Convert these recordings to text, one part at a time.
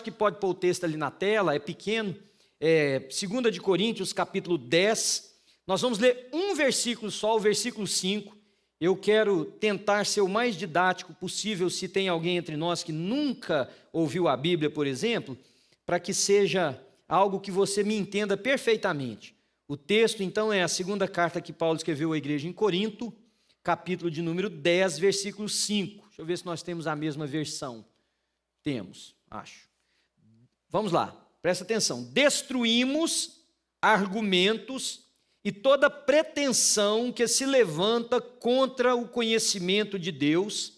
acho que pode pôr o texto ali na tela, é pequeno. 2 de Coríntios, capítulo 10. Nós vamos ler um versículo só, o versículo 5. Eu quero tentar ser o mais didático possível, se tem alguém entre nós que nunca ouviu a Bíblia, por exemplo, para que seja algo que você me entenda perfeitamente. O texto, então, é a segunda carta que Paulo escreveu à igreja em Corinto, capítulo de número 10, versículo 5. Deixa eu ver se nós temos a mesma versão. Temos, acho. Vamos lá, presta atenção. Destruímos argumentos e toda pretensão que se levanta contra o conhecimento de Deus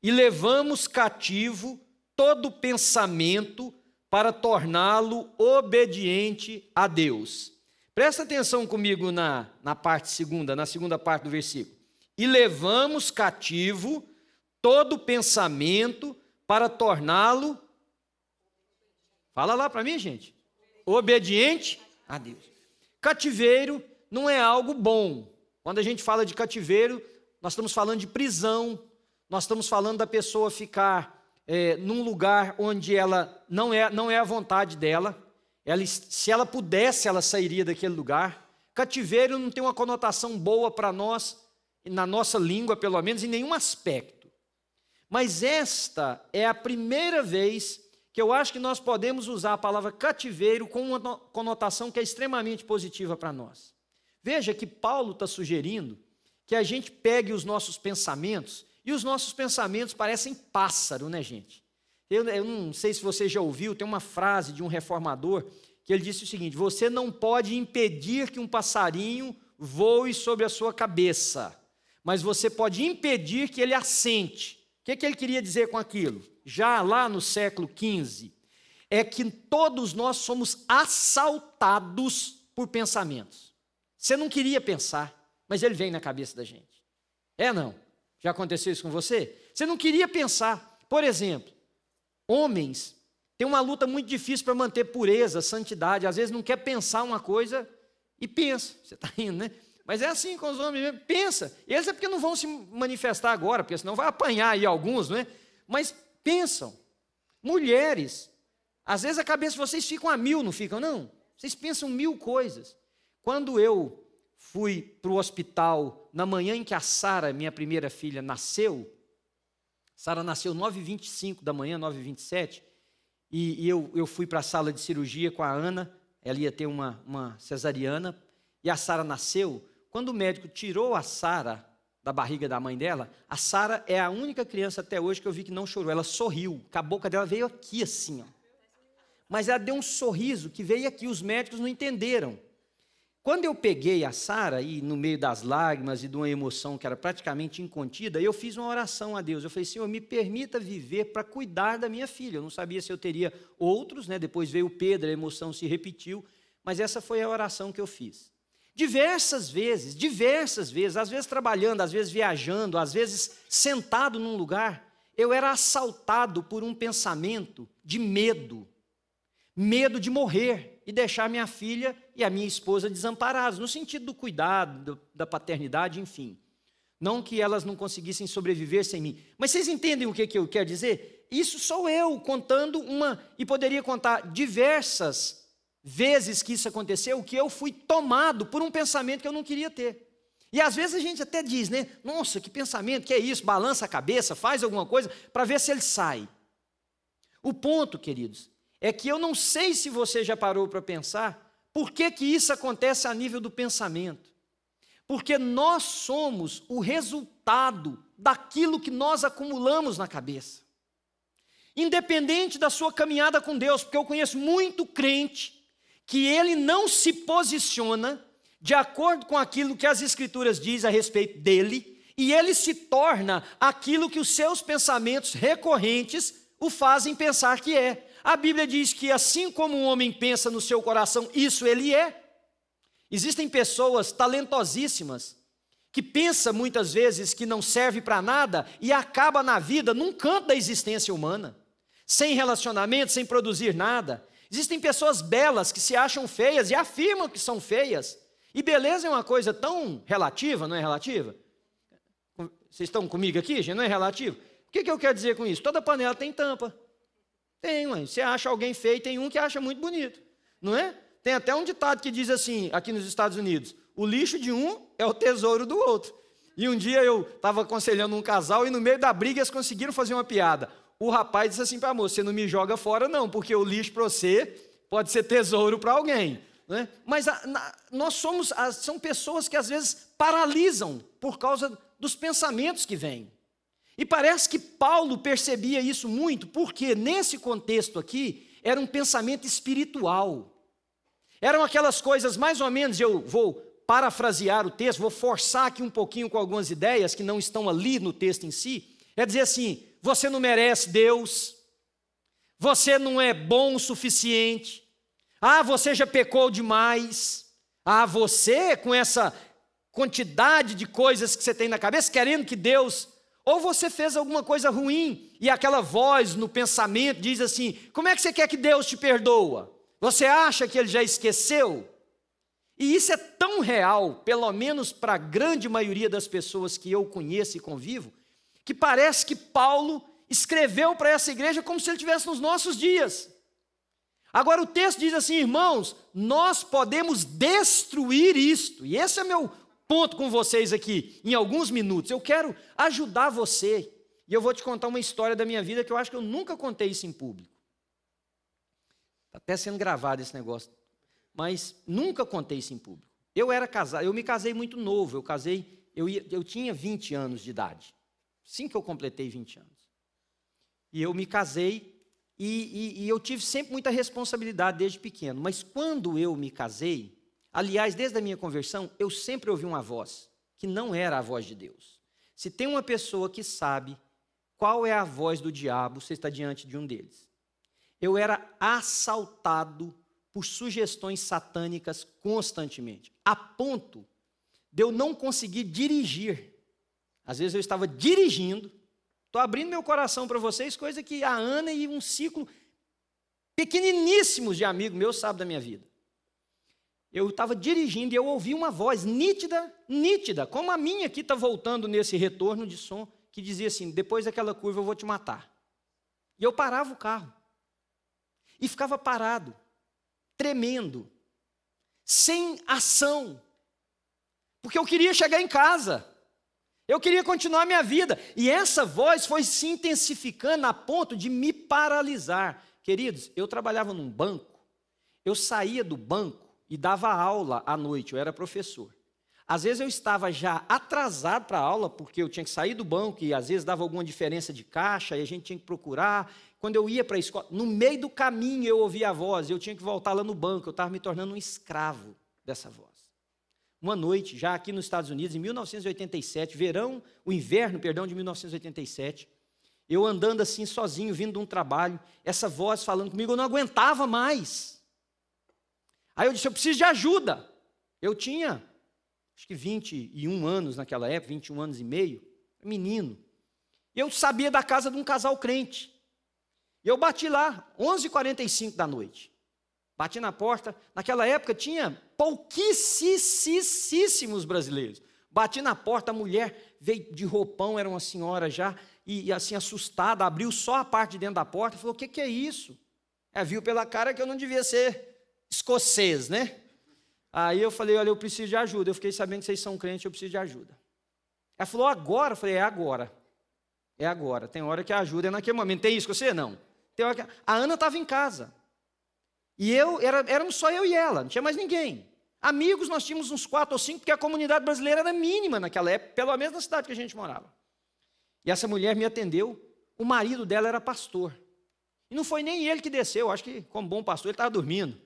e levamos cativo todo pensamento para torná-lo obediente a Deus. Presta atenção comigo na parte segunda, na segunda parte do versículo. E levamos cativo todo pensamento para torná-lo, fala lá para mim, gente, obediente a Deus. Cativeiro não é algo bom. Quando a gente fala de cativeiro, nós estamos falando de prisão, nós estamos falando da pessoa ficar num lugar onde ela não é a vontade dela. Se ela pudesse, ela sairia daquele lugar. Cativeiro não tem uma conotação boa para nós, na nossa língua, pelo menos, em nenhum aspecto. Mas esta é a primeira vez que eu acho que nós podemos usar a palavra cativeiro com uma conotação que é extremamente positiva para nós. Veja que Paulo está sugerindo que a gente pegue os nossos pensamentos, e os nossos pensamentos parecem pássaro, né, gente? Eu não sei se você já ouviu, tem uma frase de um reformador que ele disse o seguinte: você não pode impedir que um passarinho voe sobre a sua cabeça, mas você pode impedir que ele assente. O que ele queria dizer com aquilo? Já lá no século XV, é que todos nós somos assaltados por pensamentos. Você não queria pensar, mas ele vem na cabeça da gente. Não? Já aconteceu isso com você? Você não queria pensar. Por exemplo, homens têm uma luta muito difícil para manter pureza, santidade. Às vezes não quer pensar uma coisa e pensa. Você está rindo, né? Mas é assim com os homens mesmo. Pensa. Eles é porque não vão se manifestar agora, porque senão vai apanhar aí alguns, não é? Mas pensam. Mulheres, às vezes a cabeça de vocês ficam a mil, não ficam, não? Vocês pensam 1000 coisas. Quando eu fui para o hospital na manhã em que a Sara, minha primeira filha, nasceu, Sara nasceu 9h25 da manhã, 9h27, e eu fui para a sala de cirurgia com a Ana, ela ia ter uma cesariana, e a Sara nasceu. Quando o médico tirou a Sara da barriga da mãe dela, a Sara é a única criança até hoje que eu vi que não chorou, ela sorriu, a boca dela veio aqui assim, ó. Mas ela deu um sorriso que veio aqui, os médicos não entenderam. Quando eu peguei a Sara, e no meio das lágrimas e de uma emoção que era praticamente incontida, eu fiz uma oração a Deus. Eu falei: Senhor, me permita viver para cuidar da minha filha. Eu não sabia se eu teria outros, né? Depois veio o Pedro, a emoção se repetiu, mas essa foi a oração que eu fiz. Diversas vezes, às vezes trabalhando, às vezes viajando, às vezes sentado num lugar, eu era assaltado por um pensamento de medo de morrer e deixar minha filha e a minha esposa desamparadas, no sentido do cuidado, da paternidade, enfim. Não que elas não conseguissem sobreviver sem mim. Mas vocês entendem o que eu quero dizer? Isso sou eu contando e poderia contar diversas vezes que isso aconteceu, que eu fui tomado por um pensamento que eu não queria ter. E às vezes a gente até diz, né? Nossa, que pensamento, que é isso? Balança a cabeça, faz alguma coisa para ver se ele sai. O ponto, queridos, é que eu não sei se você já parou para pensar por que isso acontece a nível do pensamento. Porque nós somos o resultado daquilo que nós acumulamos na cabeça. Independente da sua caminhada com Deus, porque eu conheço muito crente que ele não se posiciona de acordo com aquilo que as Escrituras dizem a respeito dele, e ele se torna aquilo que os seus pensamentos recorrentes o fazem pensar que é. A Bíblia diz que assim como um homem pensa no seu coração, isso ele é. Existem pessoas talentosíssimas que pensam muitas vezes que não serve para nada e acaba na vida num canto da existência humana, sem relacionamento, sem produzir nada. Existem pessoas belas que se acham feias e afirmam que são feias. E beleza é uma coisa tão relativa, não é relativa? Vocês estão comigo aqui, gente? Não é relativo? O que eu quero dizer com isso? Toda panela tem tampa. Tem, mãe. Você acha alguém feio, tem um que acha muito bonito, não é? Tem até um ditado que diz assim, aqui nos Estados Unidos: o lixo de um é o tesouro do outro. E um dia eu estava aconselhando um casal e no meio da briga eles conseguiram fazer uma piada. O rapaz disse assim para a moça: você não me joga fora não, porque o lixo para você pode ser tesouro para alguém. Né? Mas nós são pessoas que às vezes paralisam por causa dos pensamentos que vêm. E parece que Paulo percebia isso muito, porque nesse contexto aqui era um pensamento espiritual. Eram aquelas coisas mais ou menos, eu vou parafrasear o texto, vou forçar aqui um pouquinho com algumas ideias que não estão ali no texto em si. É dizer assim: você não merece Deus, você não é bom o suficiente, você já pecou demais, você com essa quantidade de coisas que você tem na cabeça, querendo que Deus, ou você fez alguma coisa ruim, e aquela voz no pensamento diz assim: como é que você quer que Deus te perdoa? Você acha que Ele já esqueceu? E isso é tão real, pelo menos para a grande maioria das pessoas que eu conheço e convivo, que parece que Paulo escreveu para essa igreja como se ele estivesse nos nossos dias. Agora o texto diz assim: irmãos, nós podemos destruir isto. E esse é meu ponto com vocês aqui, em alguns minutos. Eu quero ajudar você. E eu vou te contar uma história da minha vida que eu acho que eu nunca contei isso em público. Está até sendo gravado esse negócio. Mas nunca contei isso em público. Eu era casado, eu me casei muito novo. Eu tinha 20 anos de idade. Assim que eu completei 20 anos. E eu me casei. E eu tive sempre muita responsabilidade desde pequeno. Mas quando eu me casei, aliás, desde a minha conversão, eu sempre ouvi uma voz que não era a voz de Deus. Se tem uma pessoa que sabe qual é a voz do diabo, você está diante de um deles. Eu era assaltado por sugestões satânicas constantemente, a ponto de eu não conseguir dirigir. Às vezes eu estava dirigindo. Estou abrindo meu coração para vocês, coisa que a Ana e um ciclo pequeniníssimos de amigos meus sabem da minha vida. Eu estava dirigindo e eu ouvi uma voz nítida, como a minha aqui está voltando nesse retorno de som, que dizia assim: depois daquela curva eu vou te matar. E eu parava o carro. E ficava parado, tremendo, sem ação. Porque eu queria chegar em casa. Eu queria continuar a minha vida. E essa voz foi se intensificando a ponto de me paralisar. Queridos, eu trabalhava num banco. Eu saía do banco e dava aula à noite. Eu era professor. Às vezes eu estava já atrasado para a aula, porque eu tinha que sair do banco e às vezes dava alguma diferença de caixa e a gente tinha que procurar. Quando eu ia para a escola, no meio do caminho eu ouvia a voz, eu tinha que voltar lá no banco. Eu estava me tornando um escravo dessa voz. Uma noite, já aqui nos Estados Unidos, em 1987, o inverno de 1987, eu andando assim sozinho, vindo de um trabalho, essa voz falando comigo, eu não aguentava mais. Aí eu disse: eu preciso de ajuda. Eu tinha, acho que 21 anos naquela época, 21 anos e meio, menino. E eu sabia da casa de um casal crente. E eu bati lá, 11h45 da noite. Bati na porta. Naquela época tinha pouquíssimos brasileiros. Bati na porta, a mulher veio de roupão, era uma senhora já, e assim assustada, abriu só a parte de dentro da porta, falou: o que é isso? Viu pela cara que eu não devia ser escocês, né? Aí eu falei: olha, eu preciso de ajuda. Eu fiquei sabendo que vocês são crentes, eu preciso de ajuda. Ela falou: agora? Eu falei: é agora. É agora. Tem hora que a ajuda é naquele momento. Tem isso com você? Não. Tem hora que... A Ana estava em casa. E éramos só eu e ela, não tinha mais ninguém. Amigos nós tínhamos uns 4 ou 5, porque a comunidade brasileira era mínima naquela época, pelo menos na cidade que a gente morava. E essa mulher me atendeu, o marido dela era pastor. E não foi nem ele que desceu, acho que como bom pastor ele estava dormindo.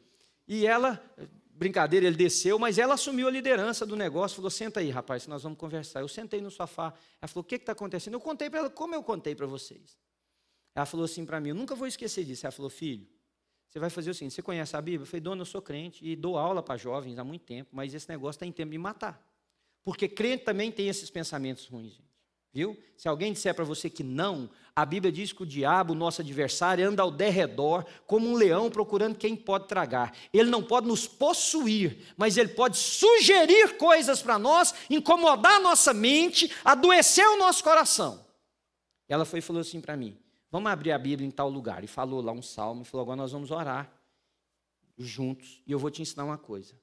E ela, brincadeira, ele desceu, mas ela assumiu a liderança do negócio, falou: senta aí, rapaz, nós vamos conversar. Eu sentei no sofá, ela falou: o que está acontecendo? Eu contei para ela como eu contei para vocês. Ela falou assim para mim, eu nunca vou esquecer disso. Ela falou: filho, você vai fazer o seguinte: você conhece a Bíblia? Eu falei: dona, eu sou crente e dou aula para jovens há muito tempo, mas esse negócio está em tempo de matar. Porque crente também tem esses pensamentos ruins, gente. Viu? Se alguém disser para você que não, a Bíblia diz que o diabo, nosso adversário, anda ao derredor como um leão procurando quem pode tragar. Ele não pode nos possuir, mas ele pode sugerir coisas para nós, incomodar a nossa mente, adoecer o nosso coração. Ela foi e falou assim para mim: vamos abrir a Bíblia em tal lugar. E falou lá um salmo, e falou, agora nós vamos orar juntos, e eu vou te ensinar uma coisa.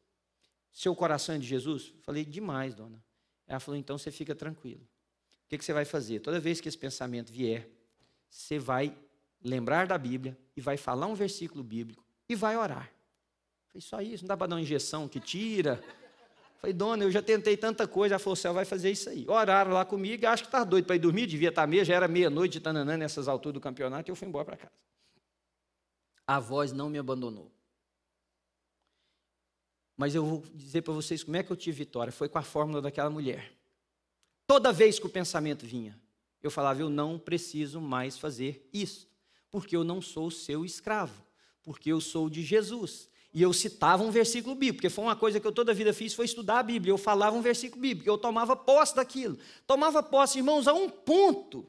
Seu coração é de Jesus? Falei, demais, dona. Ela falou, então você fica tranquilo. O que você vai fazer? Toda vez que esse pensamento vier, você vai lembrar da Bíblia, e vai falar um versículo bíblico, e vai orar. Falei, só isso, não dá para dar uma injeção que tira. Falei, dona, eu já tentei tanta coisa. Ela falou, você vai fazer isso aí. Oraram lá comigo, acho que estava doido para ir dormir, devia estar mesmo, já era meia-noite de tananã nessas alturas do campeonato, e eu fui embora para casa. A voz não me abandonou. Mas eu vou dizer para vocês como é que eu tive vitória. Foi com a fórmula daquela mulher. Toda vez que o pensamento vinha, eu falava, eu não preciso mais fazer isso, porque eu não sou seu escravo, porque eu sou de Jesus. E eu citava um versículo bíblico, porque foi uma coisa que eu toda a vida fiz, foi estudar a Bíblia. Eu falava um versículo bíblico, eu tomava posse daquilo. Tomava posse, irmãos, a um ponto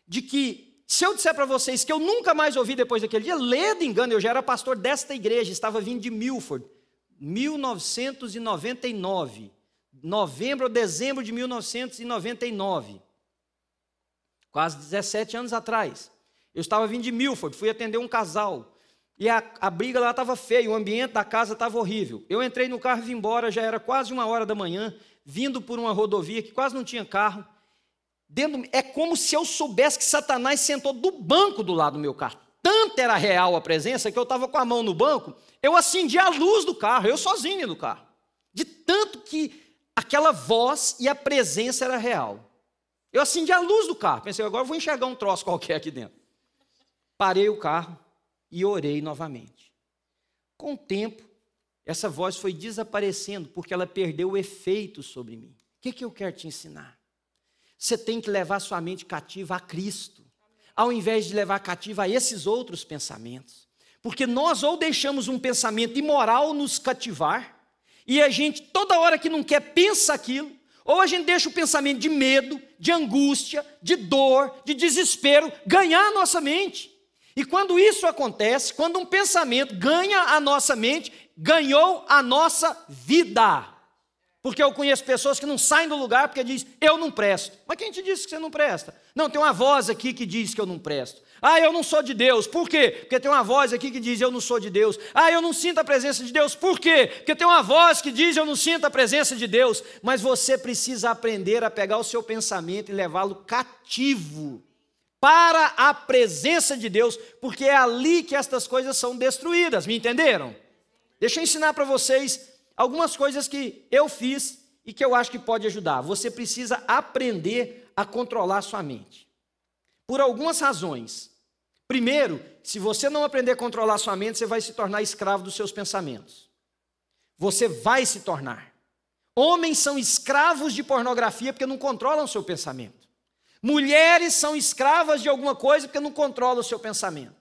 de que, se eu disser para vocês que eu nunca mais ouvi depois daquele dia, ledo engano, eu já era pastor desta igreja, estava vindo de Milford, 1999, novembro ou dezembro de 1999, quase 17 anos atrás. Eu estava vindo de Milford, fui atender um casal, e a briga lá estava feia, o ambiente da casa estava horrível. Eu entrei no carro e vim embora, já era quase 1h da manhã, vindo por uma rodovia que quase não tinha carro. É como se eu soubesse que Satanás sentou do banco do lado do meu carro. Tanto era real a presença que eu estava com a mão no banco, eu acendi a luz do carro, eu sozinho no carro. De tanto que aquela voz e a presença era real. Eu acendi a luz do carro, pensei, agora eu vou enxergar um troço qualquer aqui dentro. Parei o carro e orei novamente. Com o tempo, essa voz foi desaparecendo, porque ela perdeu o efeito sobre mim. O que eu quero te ensinar? Você tem que levar sua mente cativa a Cristo, ao invés de levar cativa a esses outros pensamentos. Porque nós ou deixamos um pensamento imoral nos cativar, e a gente, toda hora que não quer, pensa aquilo, ou a gente deixa o pensamento de medo, de angústia, de dor, de desespero, ganhar a nossa mente. E quando isso acontece, quando um pensamento ganha a nossa mente, ganhou a nossa vida. Porque eu conheço pessoas que não saem do lugar porque dizem, eu não presto. Mas quem te disse que você não presta? Não, tem uma voz aqui que diz que eu não presto. Ah, eu não sou de Deus. Por quê? Porque tem uma voz aqui que diz, eu não sou de Deus. Ah, eu não sinto a presença de Deus. Por quê? Porque tem uma voz que diz, eu não sinto a presença de Deus. Mas você precisa aprender a pegar o seu pensamento e levá-lo cativo para a presença de Deus, porque é ali que estas coisas são destruídas. Me entenderam? Deixa eu ensinar para vocês algumas coisas que eu fiz e que eu acho que pode ajudar. Você precisa aprender a controlar sua mente. Por algumas razões. Primeiro, se você não aprender a controlar sua mente, você vai se tornar escravo dos seus pensamentos. Você vai se tornar. Homens são escravos de pornografia porque não controlam o seu pensamento. Mulheres são escravas de alguma coisa porque não controlam o seu pensamento.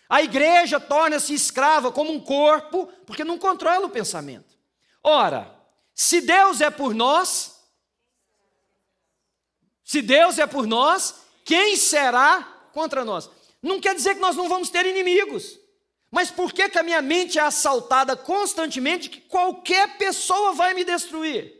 A igreja torna-se escrava como um corpo porque não controla o pensamento. Ora, se Deus é por nós, quem será contra nós? Não quer dizer que nós não vamos ter inimigos, mas por que a minha mente é assaltada constantemente que qualquer pessoa vai me destruir?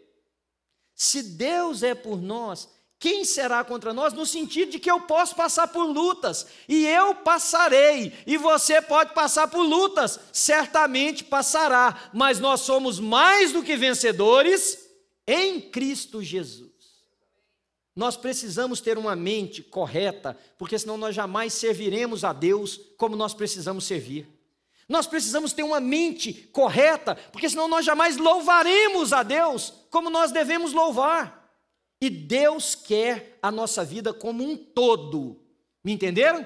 Se Deus é por nós, quem será contra nós? No sentido de que eu posso passar por lutas, e eu passarei, e você pode passar por lutas, certamente passará, mas nós somos mais do que vencedores em Cristo Jesus. Nós precisamos ter uma mente correta, porque senão nós jamais serviremos a Deus como nós precisamos servir. Nós precisamos ter uma mente correta, porque senão nós jamais louvaremos a Deus como nós devemos louvar. E Deus quer a nossa vida como um todo. Me entenderam?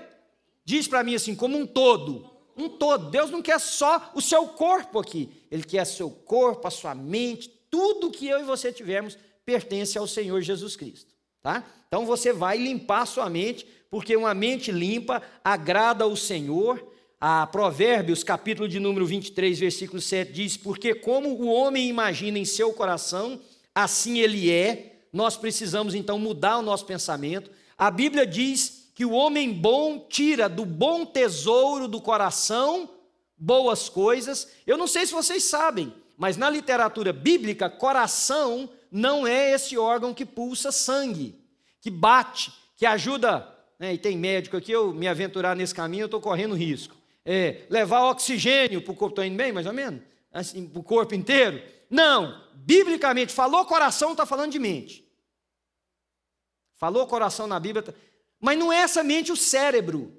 Diz para mim assim, como um todo. Um todo. Deus não quer só o seu corpo aqui. Ele quer o seu corpo, a sua mente, tudo que eu e você tivermos pertence ao Senhor Jesus Cristo. Tá? Então você vai limpar a sua mente, porque uma mente limpa agrada ao Senhor. A Provérbios, capítulo de número 23, versículo 7, diz, porque como o homem imagina em seu coração, assim ele é. Nós precisamos então mudar o nosso pensamento. A Bíblia diz que o homem bom tira do bom tesouro do coração boas coisas. Eu não sei se vocês sabem, mas na literatura bíblica, coração não é esse órgão que pulsa sangue, que bate, que ajuda né, e tem médico aqui, eu me aventurar nesse caminho, eu estou correndo risco. Levar oxigênio para o corpo, estou indo bem, mais ou menos? Assim, para o corpo inteiro? Não, biblicamente, falou coração, está falando de mente. Falou coração na Bíblia, mas não é essa mente o cérebro,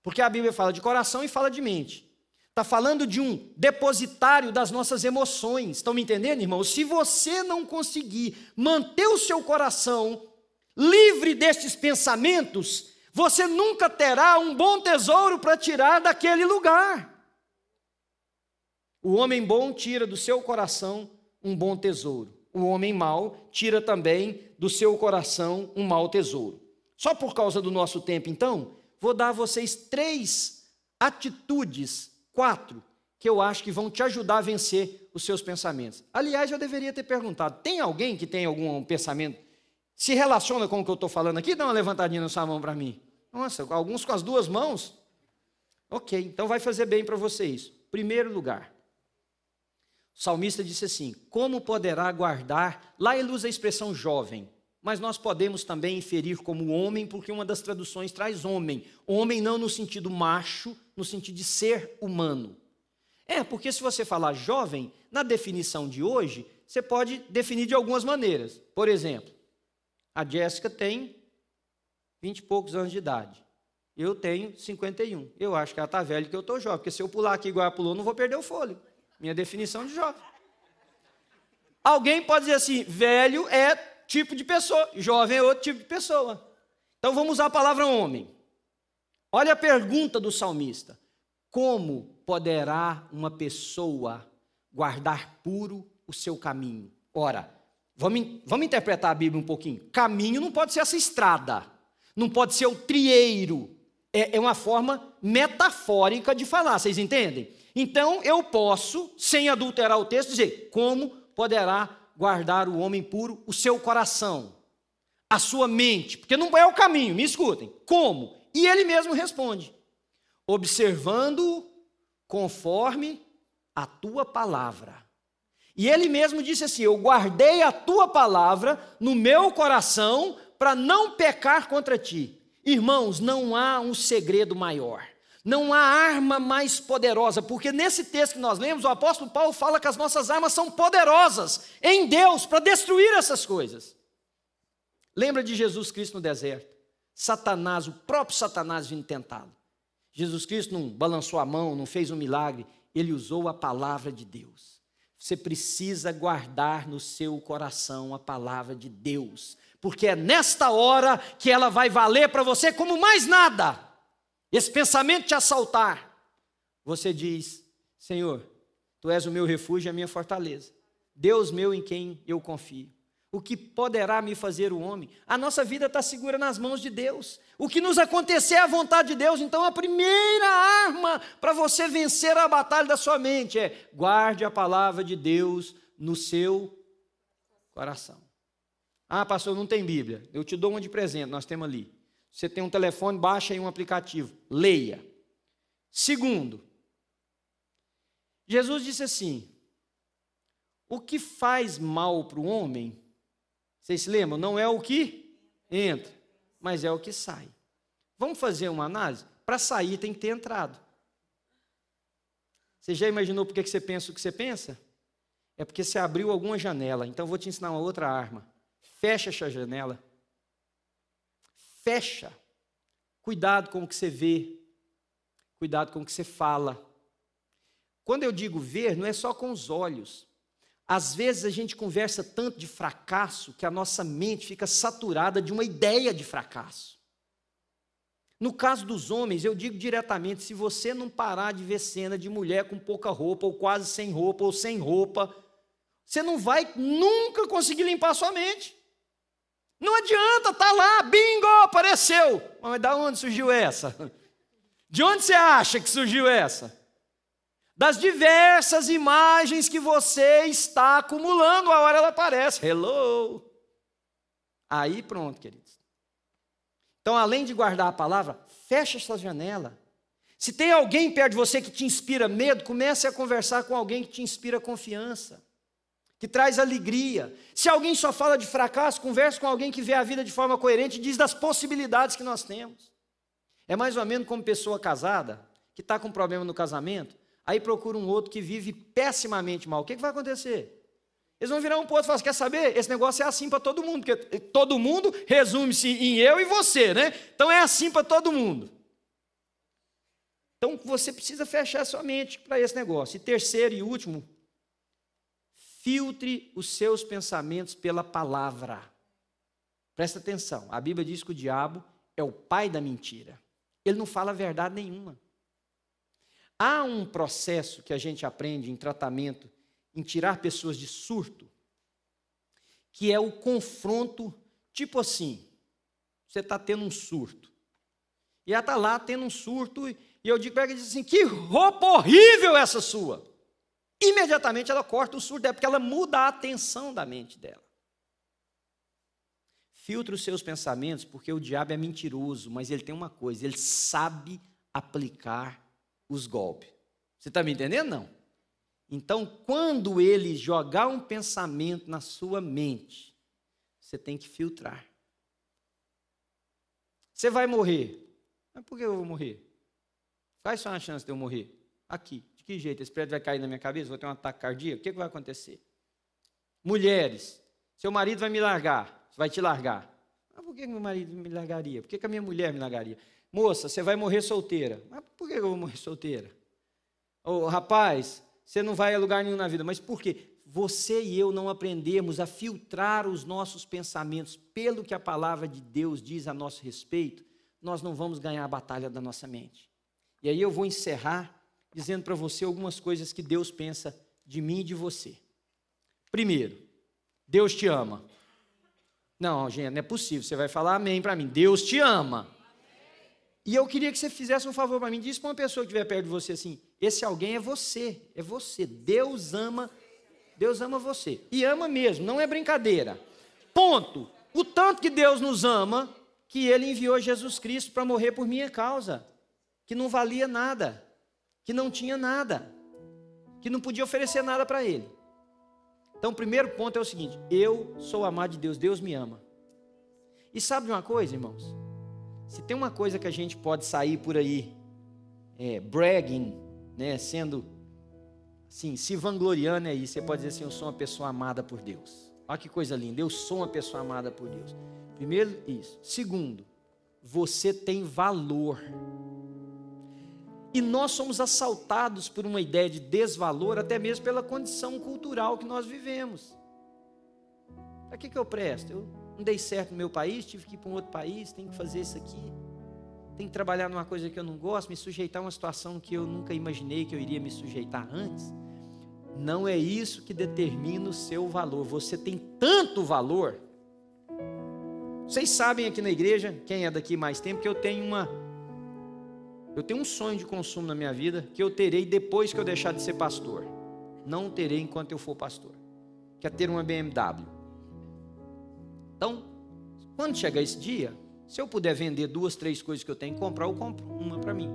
porque a Bíblia fala de coração e fala de mente. Está falando de um depositário das nossas emoções. Estão me entendendo, irmãos? Se você não conseguir manter o seu coração livre destes pensamentos, você nunca terá um bom tesouro para tirar daquele lugar. O homem bom tira do seu coração um bom tesouro. O homem mau tira também do seu coração um mau tesouro. Só por causa do nosso tempo, então, vou dar a vocês 3 atitudes, 4, que eu acho que vão te ajudar a vencer os seus pensamentos. Aliás, eu deveria ter perguntado, tem alguém que tem algum pensamento, se relaciona com o que eu estou falando aqui? Dá uma levantadinha na sua mão para mim. Nossa, alguns com as 2 mãos? Ok, então vai fazer bem para você isso. Primeiro lugar, o salmista disse assim, como poderá guardar, lá ele usa a expressão jovem, mas nós podemos também inferir como homem, porque uma das traduções traz homem. Homem não no sentido macho, no sentido de ser humano. Porque se você falar jovem, na definição de hoje, você pode definir de algumas maneiras. Por exemplo, a Jéssica tem 20 e poucos anos de idade. Eu tenho 51. Eu acho que ela está velha e que eu estou jovem, porque se eu pular aqui igual ela pulou, não vou perder o fôlego. Minha definição de jovem. Alguém pode dizer assim, velho é tipo de pessoa, jovem é outro tipo de pessoa. Então vamos usar a palavra homem. Olha a pergunta do salmista. Como poderá uma pessoa guardar puro o seu caminho? Ora, vamos interpretar a Bíblia um pouquinho. Caminho não pode ser essa estrada, não pode ser o trieiro. É uma forma metafórica de falar, vocês entendem? Então eu posso, sem adulterar o texto, dizer, como poderá guardar o homem puro o seu coração, a sua mente, porque não é o caminho, me escutem, como? E ele mesmo responde, observando conforme a tua palavra. E ele mesmo disse assim, eu guardei a tua palavra no meu coração para não pecar contra ti. Irmãos, não há um segredo maior. Não há arma mais poderosa, porque nesse texto que nós lemos, o apóstolo Paulo fala que as nossas armas são poderosas em Deus para destruir essas coisas. Lembra de Jesus Cristo no deserto? Satanás, o próprio Satanás vindo tentá-lo. Jesus Cristo não balançou a mão, não fez um milagre, ele usou a palavra de Deus. Você precisa guardar no seu coração a palavra de Deus, porque é nesta hora que ela vai valer para você como mais nada. Esse pensamento te assaltar, você diz, Senhor, Tu és o meu refúgio e a minha fortaleza, Deus meu em quem eu confio. O que poderá me fazer o homem? A nossa vida está segura nas mãos de Deus. O que nos acontecer é a vontade de Deus. Então a primeira arma para você vencer a batalha da sua mente é guarde a palavra de Deus no seu coração. Ah, pastor, não tem Bíblia. Eu te dou uma de presente, nós temos ali. Você tem um telefone, baixa aí um aplicativo, leia. Segundo, Jesus disse assim, o que faz mal para o homem, vocês se lembram? Não é o que entra, mas é o que sai. Vamos fazer uma análise? Para sair tem que ter entrado. Você já imaginou por que você pensa o que você pensa? É porque você abriu alguma janela. Então eu vou te ensinar uma outra arma. Fecha essa janela. Fecha. Cuidado com o que você vê. Cuidado com o que você fala. Quando eu digo ver, não é só com os olhos. Às vezes a gente conversa tanto de fracasso que a nossa mente fica saturada de uma ideia de fracasso. No caso dos homens, eu digo diretamente, se você não parar de ver cena de mulher com pouca roupa, ou quase sem roupa, ou sem roupa, você não vai nunca conseguir limpar a sua mente. Não adianta, tá lá, bingo, apareceu. Mas da onde surgiu essa? De onde você acha que surgiu essa? Das diversas imagens que você está acumulando, a hora ela aparece. Hello! Aí pronto, queridos. Então, além de guardar a palavra, fecha essa janela. Se tem alguém perto de você que te inspira medo, comece a conversar com alguém que te inspira confiança. que traz alegria. Se alguém só fala de fracasso, converse com alguém que vê a vida de forma coerente e diz das possibilidades que nós temos. É mais ou menos como pessoa casada, que está com problema no casamento, aí procura um outro que vive pessimamente mal. O que vai acontecer? Eles vão virar um para o outro e falar assim, quer saber? Esse negócio é assim para todo mundo, porque todo mundo resume-se em eu e você, né? Então é assim para todo mundo. Então você precisa fechar sua mente para esse negócio. E terceiro e último, filtre os seus pensamentos pela palavra. Presta atenção, a Bíblia diz que o diabo é o pai da mentira. Ele não fala verdade nenhuma. Há um processo que a gente aprende em tratamento, em tirar pessoas de surto, que é o confronto, tipo assim, você está tendo um surto. E ela está lá tendo um surto, e eu digo para ela, diz assim, que roupa horrível essa sua. Imediatamente ela corta o surto dela, porque ela muda a atenção da mente dela. Filtre os seus pensamentos, porque o diabo é mentiroso, mas ele tem uma coisa, ele sabe aplicar os golpes. Você está me entendendo, não? Então, quando ele jogar um pensamento na sua mente, você tem que filtrar. Você vai morrer. Mas por que eu vou morrer? Quais são as chances de eu morrer? Aqui. De que jeito? Esse prédio vai cair na minha cabeça? Vou ter um ataque cardíaco? O que vai acontecer? Mulheres, seu marido vai me largar. Vai te largar. Mas por que meu marido me largaria? Por que a minha mulher me largaria? Moça, você vai morrer solteira. Mas por que eu vou morrer solteira? Ô, rapaz, você não vai a lugar nenhum na vida. Mas por quê? Você e eu não aprendemos a filtrar os nossos pensamentos pelo que a palavra de Deus diz a nosso respeito, nós não vamos ganhar a batalha da nossa mente. E aí eu vou encerrar dizendo para você algumas coisas que Deus pensa de mim e de você. Primeiro, Deus te ama. Não, gente, não é possível. Você vai falar amém para mim. Deus te ama. E eu queria que você fizesse um favor para mim. Diz para uma pessoa que estiver perto de você assim, esse alguém é você. É você. Deus ama você. E ama mesmo, não é brincadeira. Ponto. O tanto que Deus nos ama, que Ele enviou Jesus Cristo para morrer por minha causa. Que não valia nada. Que não tinha nada. Que não podia oferecer nada para Ele. Então, o primeiro ponto é o seguinte, eu sou amado de Deus, Deus me ama. E sabe de uma coisa, irmãos? Se tem uma coisa que a gente pode sair por aí, bragging, né, sendo, assim, se vangloriando aí, você pode dizer assim, eu sou uma pessoa amada por Deus. Olha que coisa linda, eu sou uma pessoa amada por Deus. Primeiro, isso. Segundo, você tem valor. E nós somos assaltados por uma ideia de desvalor, até mesmo pela condição cultural que nós vivemos. Para que eu presto? Eu não dei certo no meu país, tive que ir para um outro país, tenho que fazer isso aqui. Tenho que trabalhar numa coisa que eu não gosto, me sujeitar a uma situação que eu nunca imaginei que eu iria me sujeitar antes. Não é isso que determina o seu valor. Você tem tanto valor. Vocês sabem aqui na igreja, quem é daqui mais tempo, que eu tenho um sonho de consumo na minha vida que eu terei depois que eu deixar de ser pastor. Não terei enquanto eu for pastor. Que é ter uma BMW. Então, quando chegar esse dia, se eu puder vender 2, 3 coisas que eu tenho que comprar, eu compro uma para mim.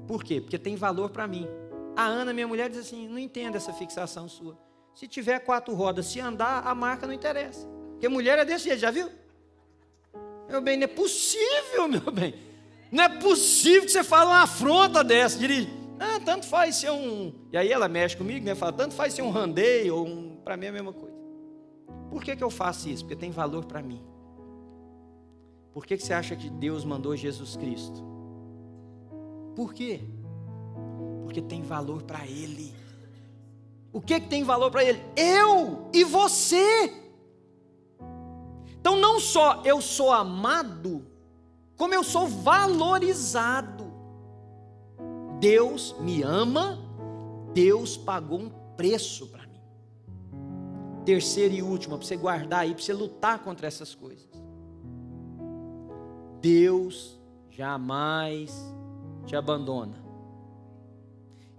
Por quê? Porque tem valor para mim. A Ana, minha mulher, diz assim, não entendo essa fixação sua. Se tiver 4 rodas, se andar, a marca não interessa. Porque mulher é desse jeito, já viu? Meu bem, não é possível, meu bem. Não é possível que você fale uma afronta dessa, dirige. Ah, tanto faz ser um... E aí ela mexe comigo, né? Fala, tanto faz ser um Hyundai ou um... Para mim é a mesma coisa. Por que eu faço isso? Porque tem valor para mim. Por que você acha que Deus mandou Jesus Cristo? Por quê? Porque tem valor para Ele. O que tem valor para Ele? Eu e você. Então não só eu sou amado, como eu sou valorizado. Deus me ama, Deus pagou um preço para mim. Terceira e última, para você guardar aí, para você lutar contra essas coisas. Deus jamais te abandona.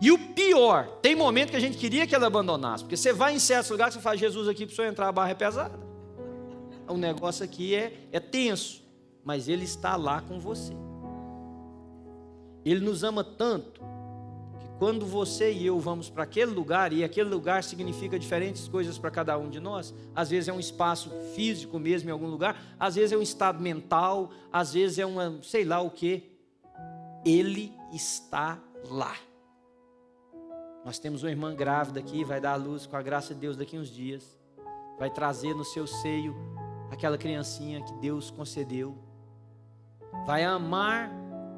E o pior, tem momento que a gente queria que Ele abandonasse, porque você vai em certos lugares, você fala, Jesus, aqui para o senhor entrar, a barra é pesada. O negócio aqui é tenso, mas Ele está lá com você. Ele nos ama tanto, que quando você e eu vamos para aquele lugar, e aquele lugar significa diferentes coisas para cada um de nós, às vezes é um espaço físico mesmo em algum lugar, às vezes é um estado mental, às vezes é uma, sei lá o que, Ele está lá. Nós temos uma irmã grávida aqui, vai dar à luz com a graça de Deus daqui a uns dias, vai trazer no seu seio aquela criancinha que Deus concedeu, vai amar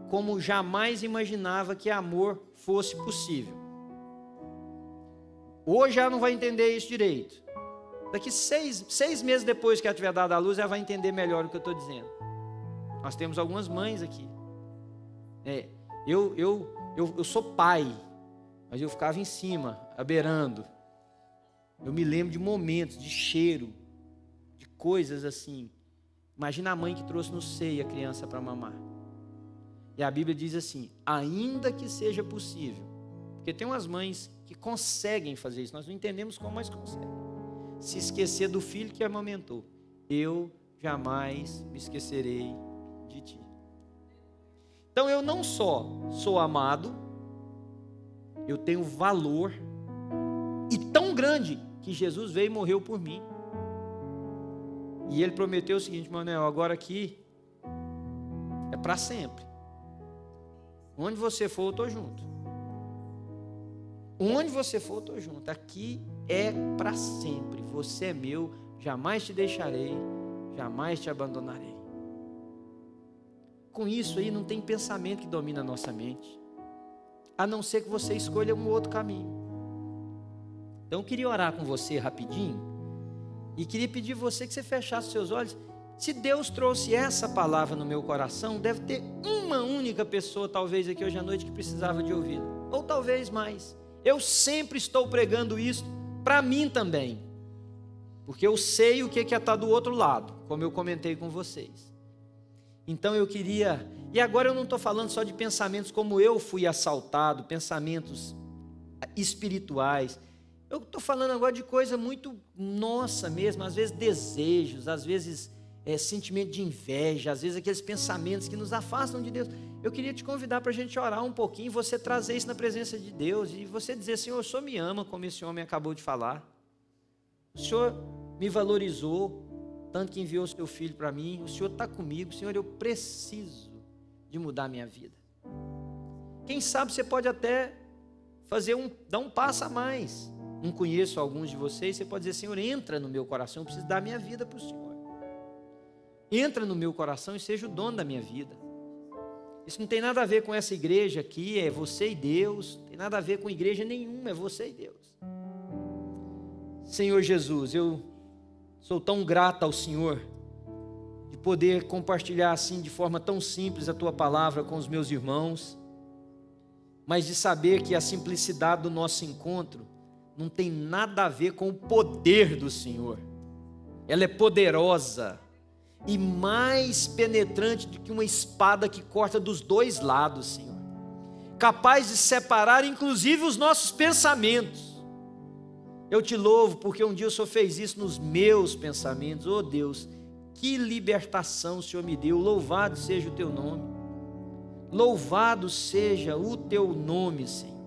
como jamais imaginava que amor fosse possível. Hoje ela não vai entender isso direito. Daqui seis meses depois que ela tiver dado à luz, ela vai entender melhor o que eu estou dizendo. Nós temos algumas mães aqui. Eu sou pai, mas eu ficava em cima, abeirando. Eu me lembro de momentos, de cheiro, de coisas assim. Imagina a mãe que trouxe no seio a criança para mamar. E a Bíblia diz assim, ainda que seja possível, porque tem umas mães que conseguem fazer isso, nós não entendemos como, mas conseguem, se esquecer do filho que amamentou. Eu jamais me esquecerei de ti. Então eu não só sou amado, eu tenho valor, e tão grande, que Jesus veio e morreu por mim. E Ele prometeu o seguinte, Manuel, agora aqui é para sempre. Onde você for, eu estou junto. Onde você for, eu estou junto. Aqui é para sempre. Você é meu, jamais te deixarei, jamais te abandonarei. Com isso aí, não tem pensamento que domina a nossa mente, a não ser que você escolha um outro caminho. Então eu queria orar com você rapidinho, e queria pedir você que você fechasse seus olhos. Se Deus trouxe essa palavra no meu coração, deve ter uma única pessoa, talvez aqui hoje à noite, que precisava de ouvi-la. Ou talvez mais. Eu sempre estou pregando isso para mim também. Porque eu sei o que é estar do outro lado, como eu comentei com vocês. Então eu queria... E agora eu não estou falando só de pensamentos como eu fui assaltado, pensamentos espirituais. Eu estou falando agora de coisa muito nossa mesmo, às vezes desejos, às vezes... sentimento de inveja, às vezes aqueles pensamentos que nos afastam de Deus. Eu queria te convidar para a gente orar um pouquinho, você trazer isso na presença de Deus, e você dizer, Senhor, o Senhor me ama, como esse homem acabou de falar, o Senhor me valorizou, tanto que enviou o seu filho para mim, o Senhor está comigo, Senhor, eu preciso de mudar a minha vida. Quem sabe você pode até dar um passo a mais. Não conheço alguns de vocês, você pode dizer, Senhor, entra no meu coração, eu preciso dar a minha vida para o Senhor. Entra no meu coração e seja o dono da minha vida. Isso não tem nada a ver com essa igreja aqui, é você e Deus. Não tem nada a ver com igreja nenhuma, é você e Deus. Senhor Jesus, eu sou tão grato ao Senhor de poder compartilhar assim de forma tão simples a Tua palavra com os meus irmãos, mas de saber que a simplicidade do nosso encontro não tem nada a ver com o poder do Senhor. Ela é poderosa e mais penetrante do que uma espada que corta dos dois lados, Senhor, capaz de separar inclusive os nossos pensamentos. Eu te louvo porque um dia o Senhor fez isso nos meus pensamentos. Oh Deus, que libertação o Senhor me deu. Louvado seja o teu nome, louvado seja o teu nome, Senhor.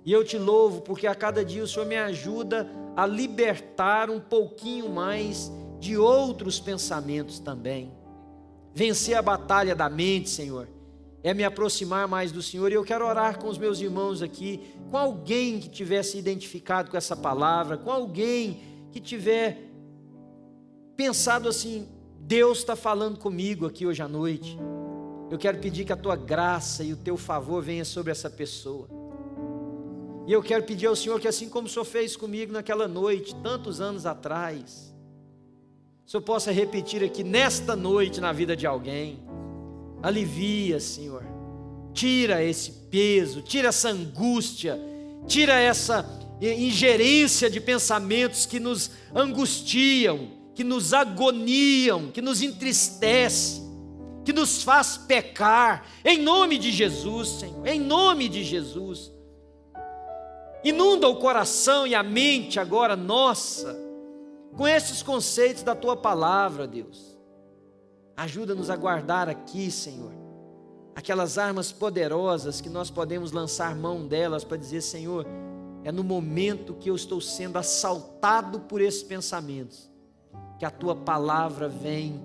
E eu te louvo porque a cada dia o Senhor me ajuda a libertar um pouquinho mais de outros pensamentos também. Vencer a batalha da mente, Senhor, é me aproximar mais do Senhor. E eu quero orar com os meus irmãos aqui, com alguém que tivesse identificado com essa palavra, com alguém que tiver pensado assim, Deus está falando comigo aqui hoje à noite. Eu quero pedir que a tua graça e o teu favor venha sobre essa pessoa. E eu quero pedir ao Senhor que assim como o Senhor fez comigo naquela noite, tantos anos atrás, o Senhor possa repetir aqui nesta noite na vida de alguém. Alivia, Senhor, tira esse peso, tira essa angústia, tira essa ingerência de pensamentos que nos angustiam, que nos agoniam, que nos entristece, que nos faz pecar, em nome de Jesus, Senhor, em nome de Jesus. Inunda o coração e a mente agora nossa, com esses conceitos da Tua palavra, Deus. Ajuda-nos a guardar aqui, Senhor, aquelas armas poderosas que nós podemos lançar mão delas para dizer: Senhor, é no momento que eu estou sendo assaltado por esses pensamentos, que a Tua palavra vem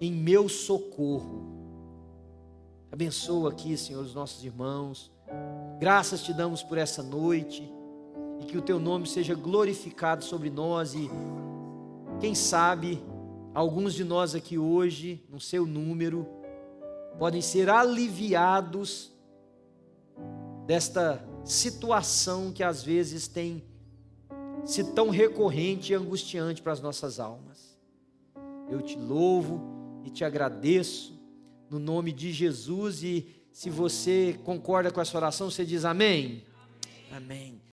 em meu socorro. Abençoa aqui, Senhor, os nossos irmãos. Graças te damos por essa noite, e que o Teu nome seja glorificado sobre nós. E quem sabe, alguns de nós aqui hoje, no seu número, podem ser aliviados desta situação que às vezes tem sido tão recorrente e angustiante para as nossas almas. Eu te louvo e te agradeço no nome de Jesus. E se você concorda com essa oração, você diz amém? Amém.